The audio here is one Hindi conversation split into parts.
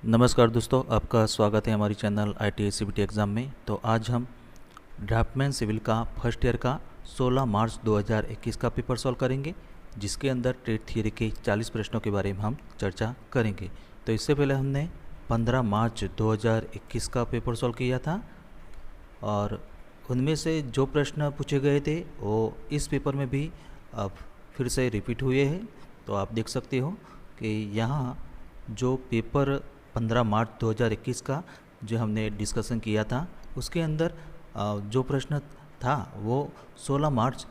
नमस्कार दोस्तों, आपका स्वागत है हमारी चैनल ITA CBT एग्ज़ाम में। तो आज हम ड्राफ्टमैन सिविल का फर्स्ट ईयर का 16 मार्च 2021 का पेपर सॉल्व करेंगे, जिसके अंदर ट्रेड थियरी के 40 प्रश्नों के बारे में हम चर्चा करेंगे। तो इससे पहले हमने 15 मार्च 2021 का पेपर सॉल्व किया था और उनमें से जो प्रश्न पूछे गए थे वो इस पेपर में भी अब फिर से रिपीट हुए हैं। तो आप देख सकते हो कि यहाँ जो पेपर 15 मार्च 2021 का जो हमने डिस्कशन किया था, उसके अंदर जो प्रश्न था वो 16 मार्च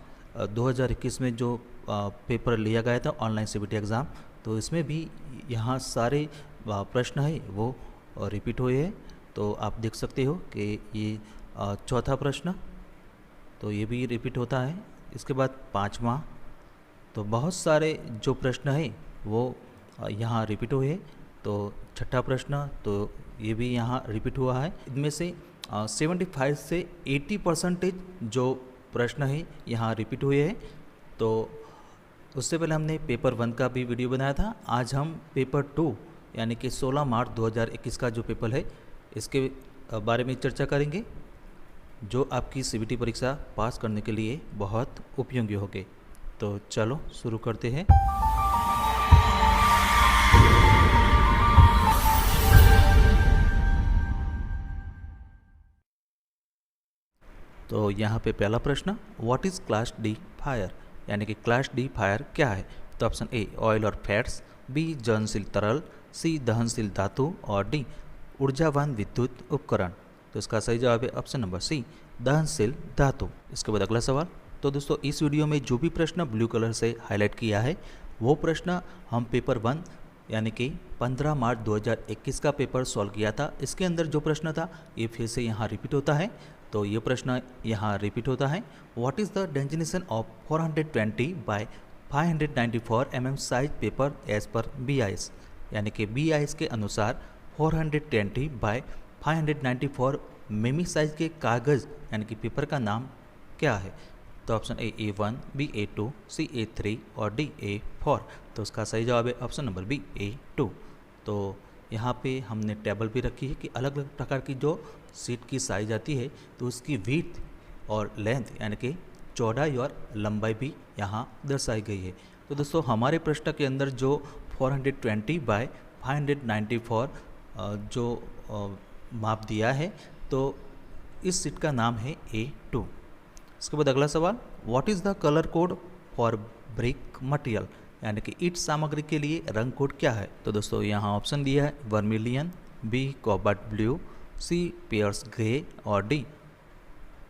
2021 में जो पेपर लिया गया था ऑनलाइन CBT एग्ज़ाम, तो इसमें भी यहाँ सारे प्रश्न है वो रिपीट हुए हैं। तो आप देख सकते हो कि ये चौथा प्रश्न, तो ये भी रिपीट होता है। इसके बाद पाँचवा, तो बहुत सारे जो प्रश्न है वो यहाँ रिपीट हुए हैं। तो छठा प्रश्न, तो ये भी यहाँ रिपीट हुआ है। इनमें से 75 से 80% जो प्रश्न है यहाँ रिपीट हुए हैं। तो उससे पहले हमने पेपर 1 का भी वीडियो बनाया था। आज हम पेपर 2 यानी कि 16 मार्च 2021 का जो पेपर है इसके बारे में चर्चा करेंगे, जो आपकी CBT परीक्षा पास करने के लिए बहुत उपयोगी होंगे। तो चलो शुरू करते हैं। तो यहाँ पे पहला प्रश्न, what is class D fire, यानी कि क्लास डी फायर क्या है। तो ऑप्शन ए ऑयल और फैट्स, बी ज्वलनशील तरल, सी दहनशील धातु और डी ऊर्जावान विद्युत उपकरण। तो इसका सही जवाब है ऑप्शन नंबर सी, दहनशील धातु। इसके बाद अगला सवाल। तो दोस्तों इस वीडियो में जो भी प्रश्न ब्लू कलर से हाईलाइट किया है वो प्रश्न हम पेपर 1 यानी कि 15 मार्च 2021 का पेपर सॉल्व किया था। इसके अंदर जो प्रश्न था ये फिर से यहाँ रिपीट होता है। तो ये प्रश्न यहाँ रिपीट होता है, what is the designation of 420 by 594 mm size paper as per BIS, यानी कि BIS के अनुसार 420 बाय 594 मिमी साइज के कागज़ यानी कि पेपर का नाम क्या है। तो ऑप्शन ए A1, बी A2, सी A3 और डी A4। तो उसका सही जवाब है ऑप्शन नंबर बी A2। तो यहाँ पे हमने टेबल भी रखी है कि अलग अलग प्रकार की जो सीट की साइज आती है तो उसकी विड्थ और लेंथ यानी कि चौड़ाई और लंबाई भी यहाँ दर्शाई गई है। तो दोस्तों हमारे प्रश्न के अंदर जो 420 बाय 594 जो माप दिया है, तो इस सीट का नाम है A2। इसके बाद अगला सवाल, what is the colour code for brick material, यानी कि ईंट सामग्री के लिए रंग कोड क्या है। तो दोस्तों यहाँ ऑप्शन दिया है वर्मिलियन, बी कॉबर्ट ब्लू, सी पियर्स ग्रे और डी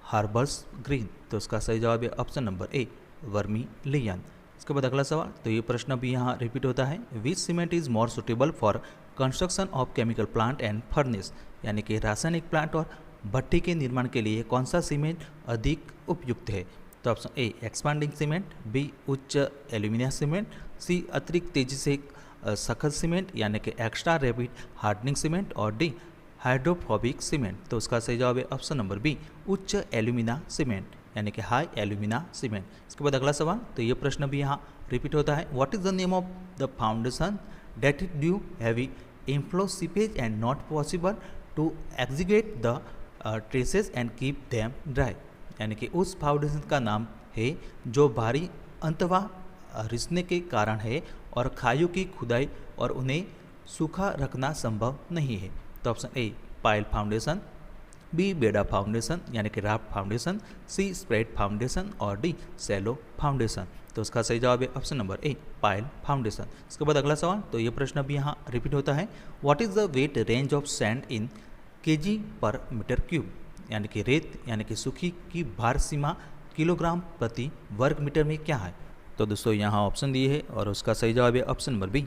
हार्बर्स ग्रीन। तो इसका सही जवाब है ऑप्शन नंबर ए वर्मिलियन। इसके बाद अगला सवाल, तो ये प्रश्न भी यहाँ रिपीट होता है, which cement is more suitable for construction of chemical plant and furnace, यानी कि रासायनिक प्लांट और भट्टी के निर्माण के लिए कौन सा सीमेंट अधिक उपयुक्त है। तो option A expanding cement, B उच्च एल्यूमिनियम सीमेंट, सी अतिरिक्त तेजी से सख्त सीमेंट यानी कि एक्स्ट्रा रैपिड हार्डनिंग सीमेंट और डी हाइड्रोफोबिक सीमेंट। तो उसका सही जवाब है ऑप्शन नंबर बी उच्च एल्यूमिना सीमेंट यानी कि हाई एल्यूमिना सीमेंट। इसके बाद अगला सवाल, तो ये प्रश्न भी यहाँ रिपीट होता है, what is the name of the foundation that is due heavy inflow seepage and not possible to execute the traces and keep them dry, यानी कि उस फाउंडेशन का नाम है जो भारी अंतवा रिसने के कारण है और खाइयों की खुदाई और उन्हें सूखा रखना संभव नहीं है। तो option A pile foundation, B बेडा फाउंडेशन यानी कि raft foundation, C spread foundation और डी सैलो फाउंडेशन। तो उसका सही जवाब है option number A pile foundation. इसके बाद अगला सवाल, तो ये प्रश्न भी यहाँ रिपीट होता है, what is the weight range of sand in kg per metre cube, यानी कि रेत यानी कि सूखी की भार सीमा किलोग्राम प्रति वर्ग मीटर में क्या है। तो दोस्तों यहाँ ऑप्शन दिए है और उसका सही जवाब है ऑप्शन नंबर बी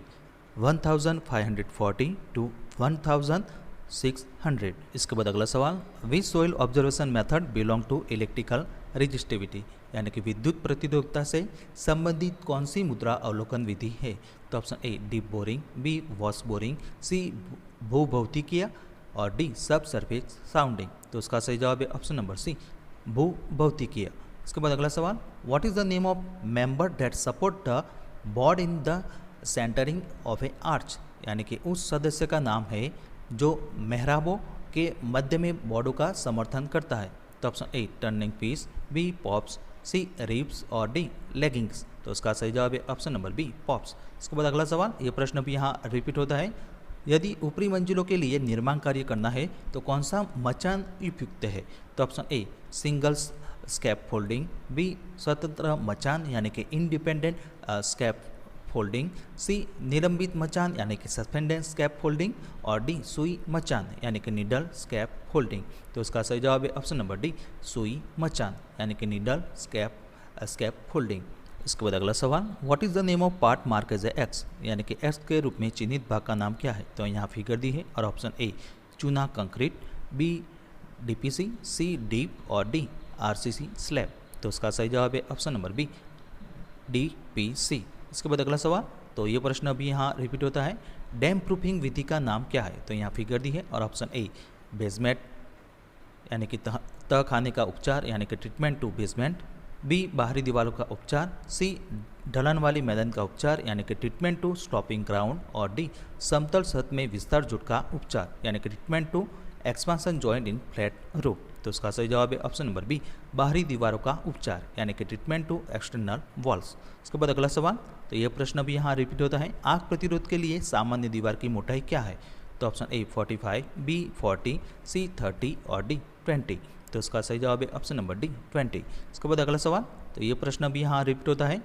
1540 टू 1600। इसके बाद अगला सवाल, which soil observation method belong to electrical resistivity, यानी कि विद्युत प्रतिरोधकता से संबंधित कौन सी मुद्रा अवलोकन विधि है। तो option A deep boring, B wash boring, C भूभौतिकीय और डी सब सरफेस साउंडिंग। तो उसका सही जवाब है ऑप्शन नंबर सी भूभौतिकीय। इसके बाद अगला सवाल, what is the name of member that support the board in the centering of a arch, यानी कि उस सदस्य का नाम है जो मेहराबों के मध्य में बॉर्डों का समर्थन करता है? तो option A turning piece, B props, C ribs और डी लेगिंग्स। तो इसका सही जवाब है ऑप्शन नंबर बी पॉप्स। इसके बाद अगला सवाल, ये प्रश्न भी यहाँ रिपीट होता है। यदि ऊपरी मंजिलों के लिए निर्माण कार्य करना है तो कौन सा मचान उपयुक्त है? तो option A single scaffolding, B स्वतंत्र मचान यानी कि इंडिपेंडेंट स्कैप फोल्डिंग, सी निलंबित मचान यानी कि सस्पेंडेड स्कैप फोल्डिंग और डी सुई मचान यानी कि निडल स्कैप फोल्डिंग। तो इसका सही जवाब है ऑप्शन नंबर डी सुई मचान यानी कि निडल स्कैप फोल्डिंग। इसके बाद अगला सवाल, what is the name of part mark as a X, यानी कि एक्स के रूप में चिन्हित भाग का नाम क्या है? तो यहाँ फिगर दी है और ऑप्शन ए चूना कंक्रीट, बी डीपीसी, सी डीप और डी आरसीसी स्लैब। तो इसका सही जवाब है ऑप्शन नंबर बी डीपीसी। इसके बाद अगला सवाल, तो ये प्रश्न अभी यहाँ रिपीट होता है। डैम प्रूफिंग विधि का नाम क्या है? तो यहाँ फिगर दी है और ऑप्शन ए बेसमेंट यानी कि तह खाने का उपचार यानी कि ट्रीटमेंट टू बेसमेंट, बी बाहरी दीवारों का उपचार, सी ढलान वाली मैदान का उपचार यानी कि ट्रीटमेंट टू स्टॉपिंग ग्राउंड और डी समतल सतह में विस्तार जुट का उपचार यानी कि treatment to expansion joint in flat roof. तो इसका सही जवाब है ऑप्शन नंबर बी बाहरी दीवारों का उपचार यानी कि ट्रीटमेंट टू एक्सटर्नल वॉल्स। इसके बाद अगला सवाल, तो यह प्रश्न भी यहाँ रिपीट होता है। आग प्रतिरोध के लिए सामान्य दीवार की मोटाई क्या है? तो ऑप्शन ए 45, बी 40, सी 30 और डी 20। तो इसका सही जवाब है ऑप्शन नंबर डी 20। इसके बाद अगला सवाल, तो ये प्रश्न भी यहाँ रिपीट होता है।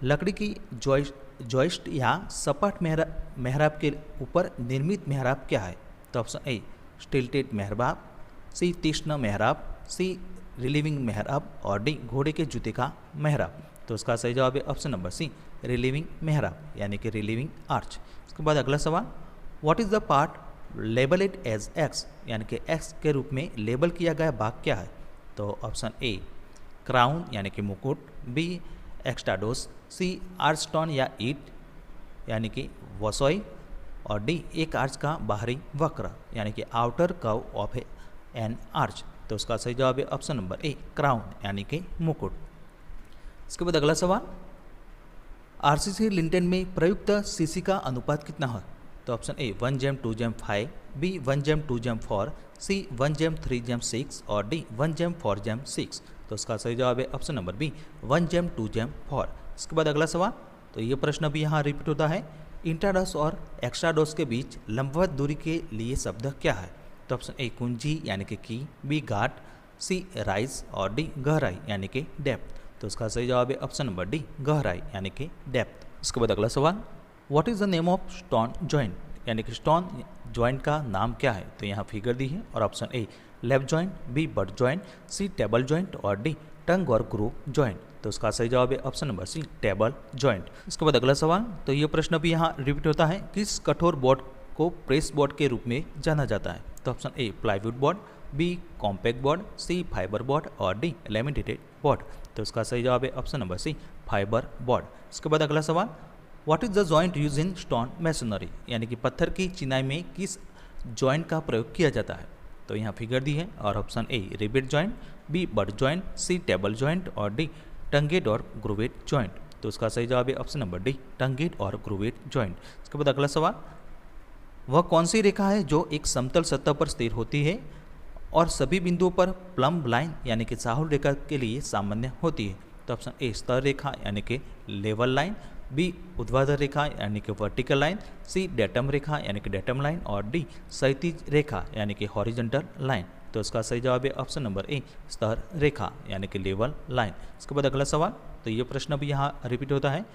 लकड़ी की जॉइस्ट या सपाट मेहराब के ऊपर निर्मित मेहराब क्या है? तो ऑप्शन ए स्टिल्टेड मेहराब, सी तीक्ष्ण मेहराब, सी रिलीविंग मेहराब और डी घोड़े के जूते का मेहराब। तो इसका सही जवाब है ऑप्शन नंबर सी रिलीविंग मेहराब यानी कि रिलीविंग आर्च। इसके बाद अगला सवाल, what is the part labelled as X, यानी कि एक्स के रूप में लेबल किया गया भाग क्या है? तो ऑप्शन ए क्राउन यानी कि मुकुट, बी एक्स्टाडोस, सी आर्चस्टोन या ईट यानी कि वसोई और डी एक आर्च का बाहरी वक्र यानी कि outer curve of N arch. तो उसका सही जवाब है ऑप्शन नंबर ए क्राउन यानी कि मुकुट। इसके बाद अगला सवाल, आरसीसी लिंटेल में प्रयुक्त सीसी का अनुपात कितना है? तो ऑप्शन ए 1:2:5, बी 1:2:4, सी 1:3:6 और डी 1:4:6। तो इसका सही जवाब है ऑप्शन नंबर बी 1:2:4। इसके बाद अगला सवाल, तो ये प्रश्न भी यहाँ रिपीट होता है। इंट्राडोस और एक्स्ट्राडोस के बीच लंबवत दूरी के लिए शब्द क्या है? तो ऑप्शन ए कुंजी यानी कि की, बी गाट, सी राइज और डी गहराई यानी कि डेप्थ। तो इसका सही जवाब है ऑप्शन नंबर डी गहराई यानी कि डेप्थ। इसके बाद अगला सवाल, what is the name of stone joint, यानी कि स्टोन जॉइंट का नाम क्या है? तो यहाँ फिगर दी है और option A left joint, B butt joint, C table joint और डी टंग और ग्रूव जॉइंट। तो इसका सही जवाब है option number C table joint. इसके बाद अगला सवाल, तो ये प्रश्न भी यहाँ रिपीट होता है। किस कठोर बोर्ड को प्रेस बोर्ड के रूप में जाना जाता है? तो option A plywood board, B compact board, C fibre board और डी लैमिनेटेड बोर्ड। तो इसका सही जवाब है option number C fibre board. इसके बाद अगला सवाल, what is the joint use in stone masonry, यानी कि पत्थर की चिनाई में किस जॉइंट का प्रयोग किया जाता है? तो यहाँ फिगर दी है और option A rivet joint, B butt joint, C table joint और डी टंगेड और ग्रूवेट जॉइंट। तो उसका सही जवाब है ऑप्शन नंबर डी टंगेड और ग्रूवेट जॉइंट। इसके बाद अगला सवाल, वह कौन सी रेखा है जो एक समतल सतह पर स्थिर होती है और सभी बिंदुओं पर प्लम्ब लाइन यानी कि चाहुल रेखा के लिए सामान्य होती है? तो ऑप्शन ए स्तर रेखा यानी कि लेवल लाइन, बी ऊर्ध्वाधर रेखा यानी कि वर्टिकल लाइन, सी डेटम रेखा यानी कि डेटम लाइन और डी क्षैतिज रेखा यानी कि हॉरिजॉन्टल लाइन। तो इसका सही जवाब है ऑप्शन नंबर ए स्तर रेखा यानी कि लेवल लाइन। इसके बाद अगला सवाल, तो ये प्रश्न भी यहाँ रिपीट होता है।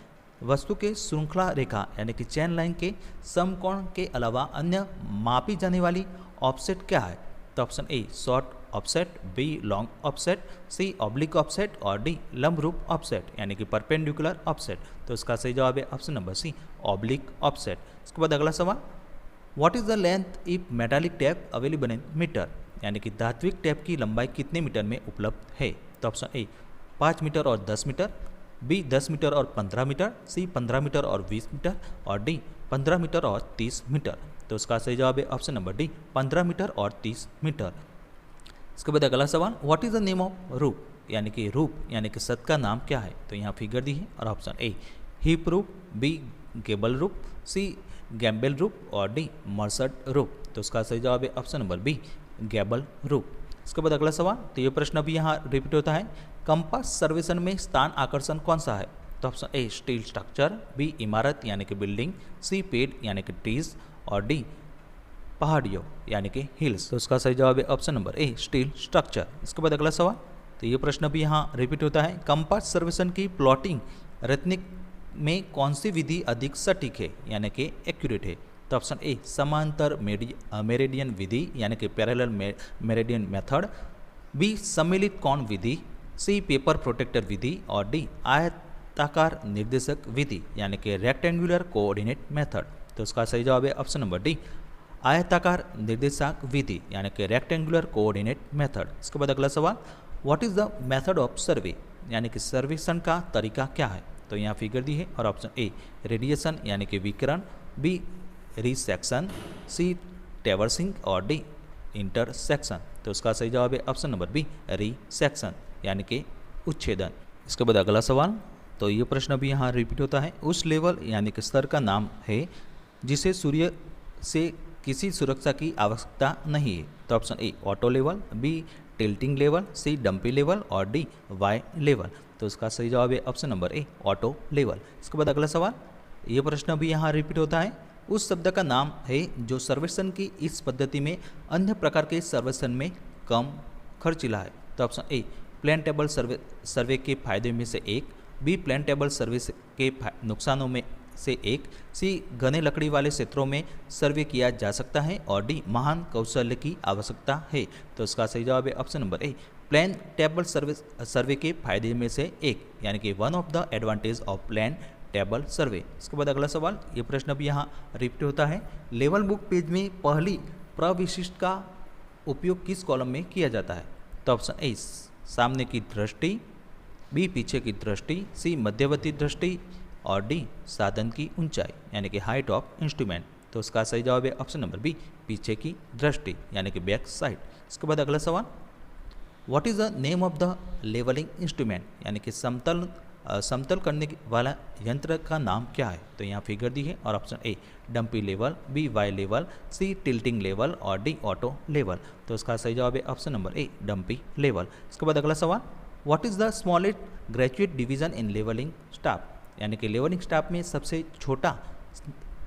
वस्तु के श्रृंखला रेखा यानी कि चैन लाइन के समकोण के अलावा अन्य मापी जाने वाली ऑफसेट क्या है? तो option A short offset, B long offset, C oblique offset और डी लंबरूप ऑफसेट यानी कि परपेंडिकुलर ऑफसेट। तो इसका सही जवाब है option number C oblique offset. इसके बाद अगला सवाल, what is the length if metallic tape available in metre, यानी कि धात्विक टैप की लंबाई कितने मीटर में उपलब्ध है? तो ऑप्शन ए 5 मीटर और 10 मीटर, बी 10 मीटर और 15 मीटर, सी 15 मीटर और 20 मीटर और डी 15 मीटर और 30 मीटर। तो इसका सही जवाब है ऑप्शन नंबर डी 15 मीटर और 30 मीटर। इसके बाद अगला सवाल, what is the name of रूप, यानी कि रूप यानी कि सत का नाम क्या है? तो यहाँ फिगर दी है और ऑप्शन ए हिप रूप, बी गेबल रूप, सी गैम्बल रूफ और डी मर्सर्ड रूफ। तो उसका सही जवाब है ऑप्शन नंबर बी गैबल रूफ। इसके बाद अगला सवाल, तो ये प्रश्न भी यहाँ रिपीट होता है, कंपास सर्वेक्षण में स्थान आकर्षण कौन सा है? तो option A steel structure, B इमारत यानी कि बिल्डिंग, सी पेड़ यानी कि ट्रीज और डी पहाड़ियों यानी कि हिल्स। तो उसका सही जवाब है ऑप्शन नंबर ए स्टील स्ट्रक्चर। इसके बाद अगला सवाल, तो ये प्रश्न भी यहाँ रिपीट होता है, कंपास सर्वेक्षण की प्लॉटिंग रीतनिक में कौन सी विधि अधिक सटीक है यानी कि एक्यूरेट है? तो ऑप्शन ए समांतर मेरिडियन विधि यानी कि पैरेलल मेरिडियन मेथड, बी सम्मिलित कोण विधि, सी पेपर प्रोटेक्टर विधि और डी आयताकार निर्देशक विधि यानी कि रेक्टेंगुलर कोऑर्डिनेट मेथड। तो उसका सही जवाब है ऑप्शन नंबर डी आयताकार निर्देशांक विधि यानी कि रेक्टेंगुलर कोऑर्डिनेट मेथड। इसके बाद अगला सवाल, what is the method of सर्वे यानी कि सर्वेक्षण का तरीका क्या है? तो यहाँ फिगर दी है और ऑप्शन ए रेडिएशन यानी कि विकिरण, बी रिसेक्शन, सी ट्रैवर्सिंग और डी इंटरसेक्शन। तो उसका सही जवाब है ऑप्शन नंबर बी रिसेक्शन यानी कि उच्छेदन। इसके बाद अगला सवाल, तो ये प्रश्न भी यहाँ रिपीट होता है, उस लेवल यानी कि स्तर का नाम है जिसे सूर्य से किसी सुरक्षा की आवश्यकता नहीं है? तो option A auto level, B tilting level, C dumpy level और डी वाई लेवल। तो उसका सही जवाब है option number A auto level. इसके बाद अगला सवाल, ये प्रश्न भी यहाँ रिपीट होता है, उस शब्द का नाम है जो सर्वेक्षण की इस पद्धति में अन्य प्रकार के सर्वेक्षण में कम खर्चीला है? तो option A plane table survey के फायदे में से एक, बी प्लेन टेबल सर्वे के नुकसानों में से एक, सी घने लकड़ी वाले क्षेत्रों में सर्वे किया जा सकता है और डी महान कौशल्य की आवश्यकता है। तो इसका सही जवाब है option number A plane table survey के फायदे में से एक यानी कि one of the advantage of plane table survey. इसके बाद अगला सवाल, ये प्रश्न भी यहाँ रिपीट होता है, लेवल बुक पेज में पहली प्रविशिष्ट का उपयोग किस कॉलम में किया जाता है? तो ऑप्शन ए सामने की दृष्टि, बी पीछे की दृष्टि, सी मध्यवर्ती दृष्टि और डी साधन की ऊंचाई यानी कि हाइट ऑफ इंस्ट्रूमेंट। तो उसका सही जवाब है ऑप्शन नंबर बी पीछे की दृष्टि यानी कि बैक साइड। इसके बाद अगला सवाल, what is the name of the levelling instrument यानी कि समतल करने वाला यंत्र का नाम क्या है? तो यहाँ फिगर दी है और option A dumpy level, B Y level, C tilting level और डी ऑटो लेवल। तो उसका सही जवाब है option number A dumpy level. इसके बाद अगला सवाल, what is the smallest graduate division in levelling staff यानी कि लेवलिंग स्टाफ में सबसे छोटा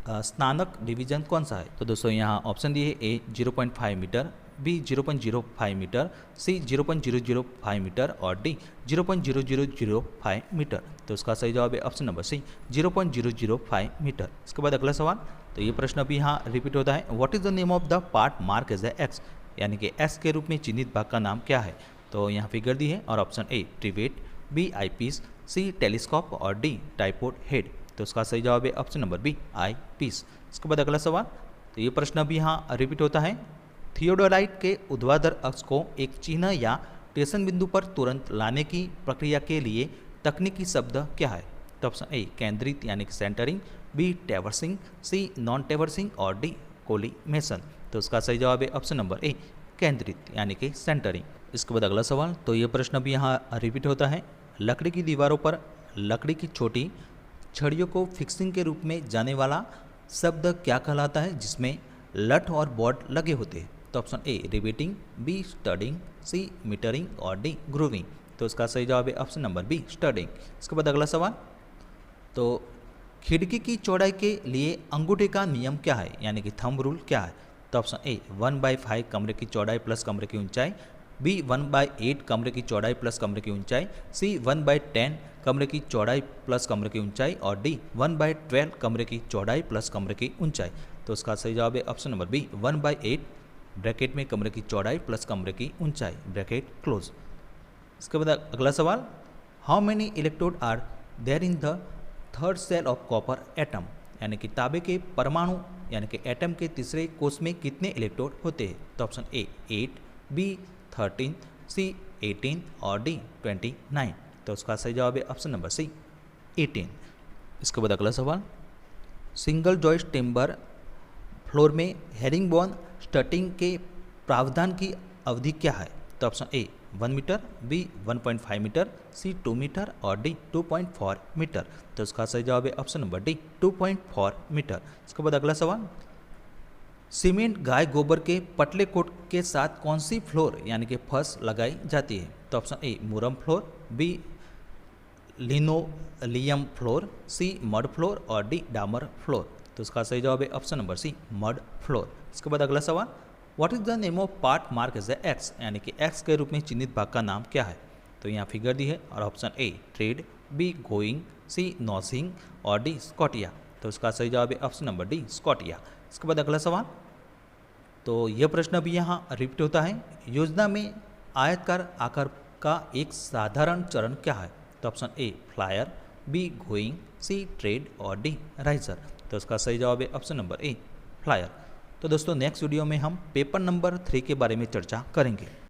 स्नातक डिवीजन कौन सा है? तो दोस्तों यहाँ ऑप्शन दिए है, ए 0.5 मीटर, बी 0.05 मीटर, सी 0.005 मीटर और डी 0.0005 मीटर। तो उसका सही जवाब है ऑप्शन नंबर सी 0.005 मीटर। इसके बाद अगला सवाल, तो ये प्रश्न भी यहाँ रिपीट होता है, what is the name of the part mark as a X यानी कि एक्स के रूप में चिन्हित भाग का नाम क्या है? तो यहाँ फिगर दी है और option A trivet, B eye piece, C telescope और डी ट्राइपॉड हेड। तो उसका सही जवाब है option number B eye piece. इसके बाद अगला सवाल, तो ये प्रश्न भी यहाँ रिपीट होता है, थियोडोलाइट के ऊर्ध्वाधर अक्ष को एक चिन्ह या स्टेशन बिंदु पर तुरंत लाने की प्रक्रिया के लिए तकनीकी शब्द क्या है? तो ऑप्शन ए केंद्रित यानी कि सेंटरिंग, बी ट्रैवर्सिंग, सी नॉन ट्रैवर्सिंग और डी कोलिमेशन। तो उसका सही जवाब है ऑप्शन नंबर ए केंद्रित यानी कि सेंटरिंग। इसके बाद अगला सवाल, तो ये प्रश्न भी यहाँ रिपीट होता है, लकड़ी की दीवारों पर लकड़ी की छोटी छड़ियों को फिक्सिंग के रूप में जाने वाला शब्द क्या कहलाता है जिसमें लठ और बोर्ड लगे होते हैं? तो option A riveting, B studding, C metering और डी ग्रूविंग। तो उसका सही जवाब है ऑप्शन नंबर बी स्टडिंग। इसके बाद अगला सवाल, तो खिड़की की चौड़ाई के लिए अंगूठे का नियम क्या है यानी कि थंब रूल क्या है? तो ऑप्शन ए 1/5 कमरे की चौड़ाई प्लस कमरे की ऊंचाई, बी 1/8 कमरे की चौड़ाई प्लस कमरे की ऊंचाई, सी 1/10 कमरे की चौड़ाई प्लस कमरे की ऊंचाई और डी 1/12 कमरे की चौड़ाई प्लस कमरे की ऊंचाई। तो उसका सही जवाब है ऑप्शन नंबर बी 1/8 ब्रैकेट में कमरे की चौड़ाई प्लस कमरे की ऊंचाई ब्रैकेट क्लोज। इसके बाद अगला सवाल, how many electrode are there in the third cell of copper atom यानी कि तांबे के परमाणु यानी कि एटम के तीसरे कोष में कितने इलेक्ट्रोड होते हैं? तो ऑप्शन ए 8, बी 13, सी 18 और डी 29। तो उसका सही जवाब है ऑप्शन नंबर सी 18। इसके बाद अगला सवाल, सिंगल जॉइस्ट टिम्बर फ्लोर में हेरिंगबोन स्टटिंग के प्रावधान की अवधि क्या है? तो option A 1 metre, B 1.5 metre, C 2 metre और डी 2.4 मीटर। तो इसका सही जवाब है ऑप्शन नंबर डी 2.4 मीटर। इसके बाद अगला सवाल, सीमेंट गाय गोबर के पतले कोट के साथ कौन सी फ्लोर यानी कि फर्श लगाई जाती है? तो option A moorum floor, B linoleum floor, C mud floor और डी डामर फ्लोर। तो इसका सही जवाब है option number C mud floor. इसके बाद अगला सवाल, what is the name of part mark as a X यानी कि एक्स के रूप में चिन्हित भाग का नाम क्या है? तो यहाँ फिगर दी है और option A tread, B going, C nosing और डी स्कॉटिया। तो इसका सही जवाब है ऑप्शन नंबर डी स्कॉटिया। इसके बाद अगला सवाल, तो यह प्रश्न भी यहाँ रिपीट होता है, योजना में आयतकार आकार का एक साधारण चरण क्या है? तो option A flyer, B going, C tread और डी राइजर। तो इसका सही जवाब है ऑप्शन नंबर ए फ्लायर। तो दोस्तों नेक्स्ट वीडियो में हम पेपर नंबर 3 के बारे में चर्चा करेंगे।